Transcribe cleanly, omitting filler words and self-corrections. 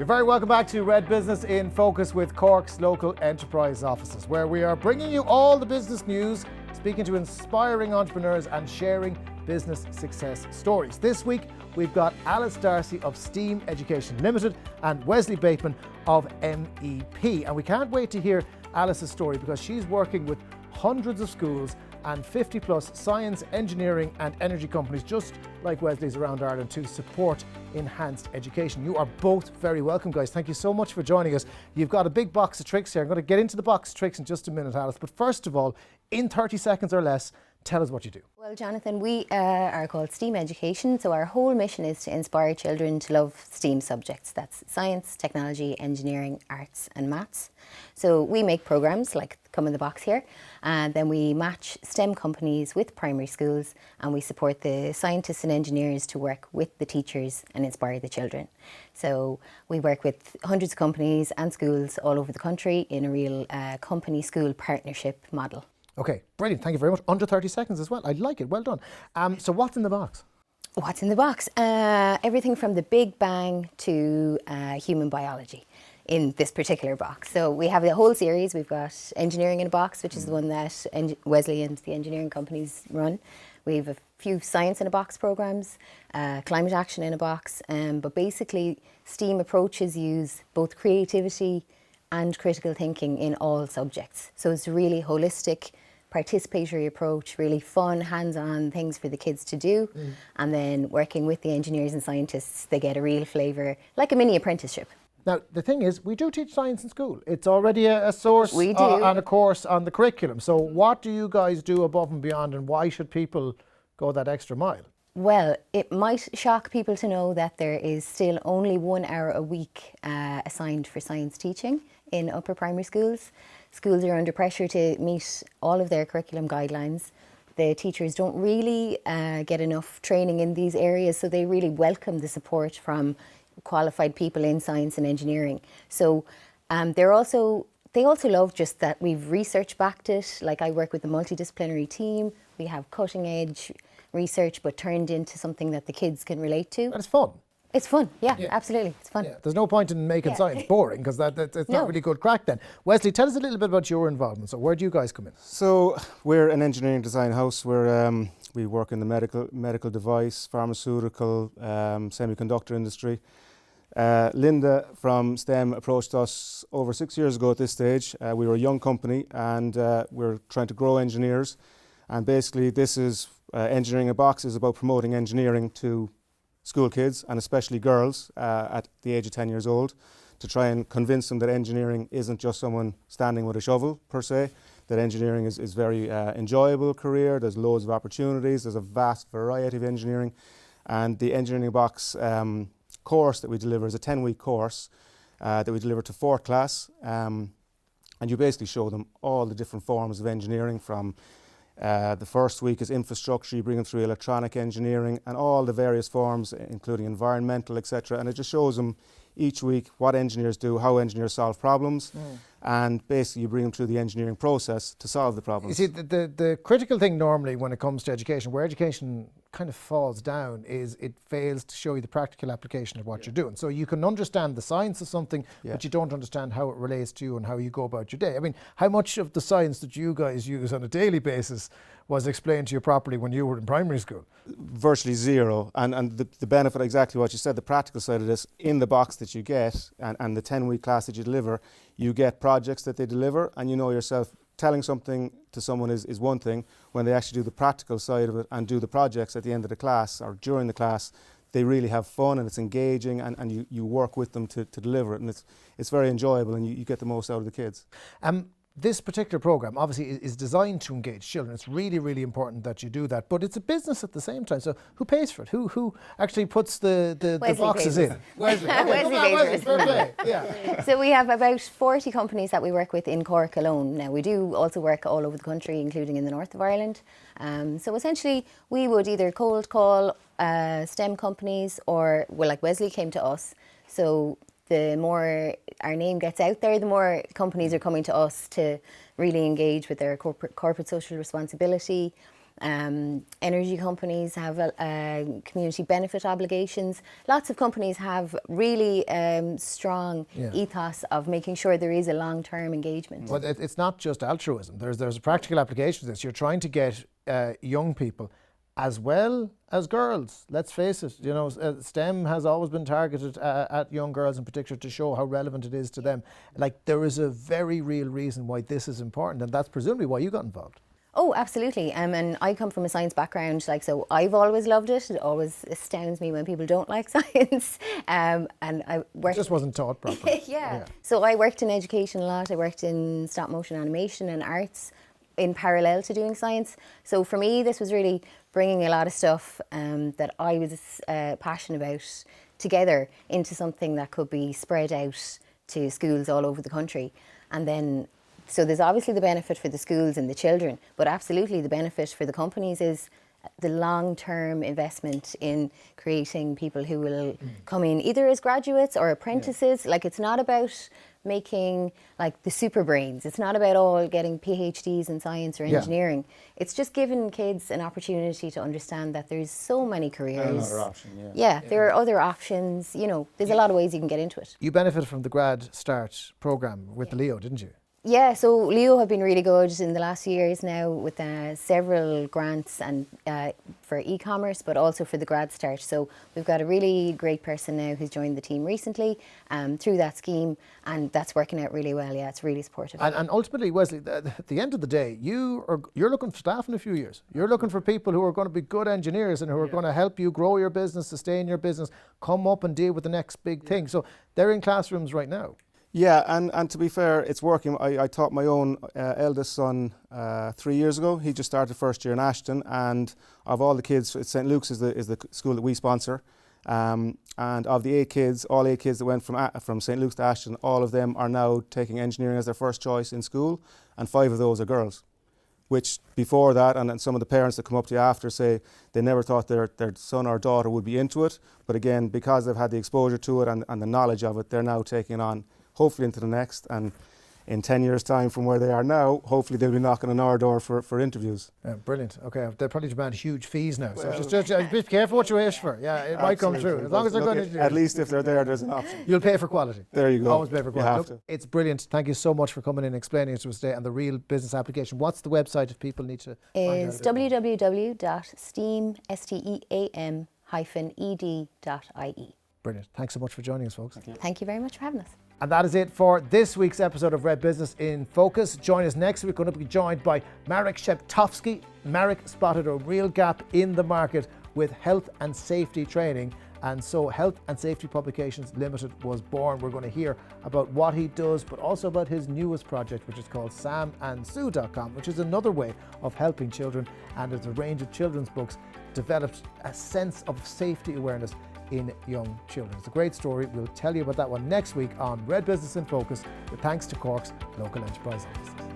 You're very welcome back to Red Business in Focus with Cork's local enterprise offices, where we are bringing you all the business news, speaking to inspiring entrepreneurs and sharing business success stories. This week, we've got Alice Darcy of STEAM Education Limited and Wesley Bateman of MEP. And we can't wait to hear Alice's story because she's working with hundreds of schools and 50 plus science, engineering and energy companies just like Wesley's around Ireland to support enhanced education. You are both very welcome, guys. Thank you so much for joining us. You've got a big box of tricks here. I'm going to get into the box of tricks in just a minute, Alice. But first of all, in 30 seconds or less, tell us what you do. Well, Jonathan, we are called STEAM Education, so our whole mission is to inspire children to love STEAM subjects. That's science, technology, engineering, arts and maths. So we make programs like come in the box here, and then we match STEM companies with primary schools, and we support the scientists and engineers to work with the teachers and inspire the children. So we work with hundreds of companies and schools all over the country in a real company-school partnership model. Okay, brilliant. Thank you very much. Under 30 seconds as well. I like it. Well done. So what's in the box? What's in the box? Everything from the Big Bang to human biology in this particular box. So we have the whole series. We've got engineering in a box, which is the one that Wesley and the engineering companies run. We have a few science in a box programs, climate action in a box. But basically, STEAM approaches use both creativity and critical thinking in all subjects. So it's a really holistic, participatory approach, really fun, hands-on things for the kids to do. And then working with the engineers and scientists, they get a real flavour, like a mini apprenticeship. Now, the thing is, we do teach science in school. It's already a source We do. And a course on the curriculum. So what do you guys do above and beyond, and why should people go that extra mile? Well, it might shock people to know that there is still only 1 hour a week assigned for science teaching in upper primary schools. Schools are under pressure to meet all of their curriculum guidelines. The teachers don't really get enough training in these areas, so they really welcome the support from qualified people in science and engineering. So they also love just that we've research backed it. Like I work with a multidisciplinary team. We have cutting edge research, but turned into something that the kids can relate to. And it's fun. It's fun, yeah. Absolutely, it's fun. Yeah. There's no point in making science boring because it's not really good crack then. Wesley, tell us a little bit about your involvement. So where do you guys come in? So we're an engineering design house. We work in the medical device, pharmaceutical, semiconductor industry. Linda from STEM approached us over 6 years ago at this stage. We were a young company and we're trying to grow engineers. And basically this is Engineering in a Box is about promoting engineering to school kids and especially girls at the age of 10 years old, to try and convince them that engineering isn't just someone standing with a shovel per se, that engineering is very enjoyable career. There's loads of opportunities. There's a vast variety of engineering, and the Engineering in a Box course that we deliver is a 10-week course that we deliver to 4th class, and you basically show them all the different forms of engineering. From the first week is infrastructure, you bring them through electronic engineering and all the various forms, including environmental, etc. And it just shows them each week what engineers do, how engineers solve problems, and basically you bring them through the engineering process to solve the problems. You see, the critical thing normally when it comes to education, where education kind of falls down, is it fails to show you the practical application of what you're doing. So you can understand the science of something, but you don't understand how it relates to you and how you go about your day. I mean, how much of the science that you guys use on a daily basis was explained to you properly when you were in primary school? Virtually zero. And the benefit, exactly what you said, the practical side of this, in the box that you get and the 10-week class that you deliver, you get projects that they deliver, and you know yourself, telling something to someone is one thing. When they actually do the practical side of it and do the projects at the end of the class or during the class, they really have fun and it's engaging, and you work with them to deliver it, and it's very enjoyable, and you get the most out of the kids. This particular program obviously is designed to engage children. It's really, really important that you do that, but it's a business at the same time. So who pays for it? Who actually puts the boxes in? Wesley pays. So we have about 40 companies that we work with in Cork alone. Now we do also work all over the country, including in the north of Ireland. So essentially we would either cold call STEM companies, or like Wesley came to us. So the more our name gets out there, the more companies are coming to us to really engage with their corporate social responsibility. Energy companies have community benefit obligations. Lots of companies have really strong ethos of making sure there is a long-term engagement. But it's not just altruism. There's a practical application to this. You're trying to get young people as well as girls. Let's face it, you know, STEM has always been targeted at young girls in particular to show how relevant it is to them. Like, there is a very real reason why this is important, and that's presumably why you got involved. Oh, absolutely. And I come from a science background, so I've always loved it. It always astounds me when people don't like science. And I worked... It just wasn't taught properly. yeah. So I worked in education a lot. I worked in stop motion animation and arts in parallel to doing science. So for me, this was really bringing a lot of stuff that I was passionate about together into something that could be spread out to schools all over the country. And then, so there's obviously the benefit for the schools and the children, but absolutely the benefit for the companies is the long-term investment in creating people who will come in either as graduates or apprentices. Like, it's not about making like the super brains. It's not about all getting PhDs in science or engineering. It's just giving kids an opportunity to understand that there's so many careers. Another option, there are other options. You know, there's a lot of ways you can get into it. You benefited from the Grad Start programme with the Leo, didn't you? Yeah, so Leo have been really good in the last few years now with several grants and for e-commerce, but also for the Grad Start. So we've got a really great person now who's joined the team recently through that scheme, and that's working out really well. Yeah, it's really supportive. And ultimately, Wesley, at the end of the day, you're looking for staff in a few years. You're looking for people who are going to be good engineers and who are going to help you grow your business, sustain your business, come up and deal with the next big thing. So they're in classrooms right now. Yeah, and to be fair, it's working. I taught my own eldest son 3 years ago. He just started first year in Ashton, and of all the kids, St. Luke's is the school that we sponsor. And of the all 8 kids that went from St. Luke's to Ashton, all of them are now taking engineering as their first choice in school, and 5 of those are girls. Which before that, and some of the parents that come up to you after say they never thought their son or daughter would be into it. But again, because they've had the exposure to it and the knowledge of it, they're now taking on hopefully into the next, and in 10 years' time from where they are now, hopefully they'll be knocking on our door for interviews. Brilliant. Okay, they'll probably demand huge fees now, so just be careful what you wish for. Yeah, it might come true. As long as they're going to... At least if they're there, there's an option. You'll pay for quality. There you go. Always pay for quality. You have to. It's brilliant. Thank you so much for coming in and explaining it to us today and the real business application. What's the website if people need to find out? Is www.steam-ed.ie. Brilliant. Thanks so much for joining us, folks. Thank you very much for having us. And that is it for this week's episode of Red Business in Focus. Join us next week. We're going to be joined by Marek Szeptowski. Marek spotted a real gap in the market with health and safety training. And so Health and Safety Publications Limited was born. We're going to hear about what he does, but also about his newest project, which is called SamandSue.com, which is another way of helping children. And there's a range of children's books developed a sense of safety awareness in young children. It's a great story. We'll tell you about that one next week on Red Business in Focus, with thanks to Cork's local enterprise offices.